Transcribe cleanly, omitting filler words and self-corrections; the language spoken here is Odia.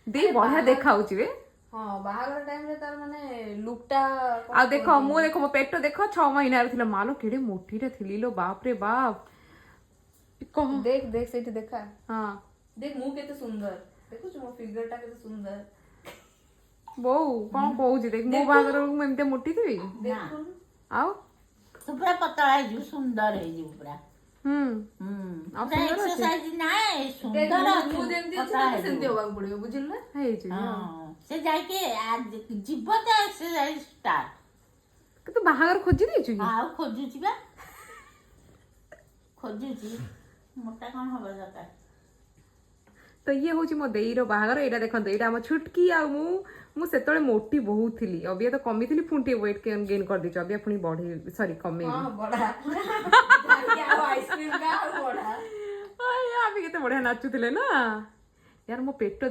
ଦେଇ ବଢିଆ ଦେଖାଉଛି ବେ। ହଁ ବାହାଘର ଟାଇମ ରେ ତାର ମାନେ ଲୁକ୍ ଟା ଆଉ ଦେଖ ମୁଁ ଦେଖ ମୋ ପେଟ ଦେଖ 6 ମହିନାର ଥିଲା ମାଲୋ କେଡେ ମୋଟିରେ ଥିଲି ଲୋ ବାପ ରେ ବାପ କହ देख देख ସେଇଠି ଦେଖା ହଁ देख ମୁଁ କେତେ ସୁନ୍ଦର ଦେଖୁଛୁ ମୋ ଫିଗର ଟା କେତେ ସୁନ୍ଦର ବୋଉ କଣ କହୁଛି ଦେଖ ମୋ ବାହାଘର ମୁଁ ଏମିତି ମୋଟି ଥିବି ଦେଖୁନୁ ଆଉ ତୁ ପୁରା ପତଳା ହେଇଯିବୁ ସୁନ୍ଦର ହେଇଯିବୁ ପୁରା ହୁଁ ପୁରା ସୁନ୍ଦର ଅଛି? ଏକ୍ସରସାଇଜ ନାଇଁ देख ସୁନ୍ଦର ମୁଁ ଅଛୁ, ଯେମିତି ଅଛି ପତଳା ତତେ ସେମିତି ହେଇଯିବୁ। ହବାକୁ ପଡିବ ବୁଝିଲୁ ନା ହେଇଛି ହଁ ସେ ଯାଇକି ଯିବ ତ ଏକ୍ସରସାଇଜ ଷ୍ଟାର୍ଟ କିନ୍ତୁ ବାହାଘର ଖୋଜି ଦେଇଛୁ କି ଆଉ ଖୋଜୁଛି ବା ଖୋଜୁଛି ମୋଟା କଣ ହବା ଦରକାର ତ ଇଏ ହଉଛି ମୋ ଦେଇର ବାହାଘର ଏଇଟା ଦେଖନ୍ତୁ ଏଇଟା ଆମ ଛୁଟକି ଆଉ ମୁଁ ସେତେବେଳେ ମୋଟି ବହୁତ ଥିଲି ଅବିକା ତ କମିଥିଲି ପୁଣି ଟିକେ ୱେଟ୍ ଗେନ୍ କରିଦେଇଛି ଅବିକା ପୁଣି ବଢେଇ ସରି କମେଇବି ହଁ ବଢା ଆଉ ଆଇସ୍କ୍ରିମ କା ଆଉ ବଢା ଆମେ କେତେ ବଢିଆ ନାଚୁଥିଲେ ନା यार ମୋ ପେଟ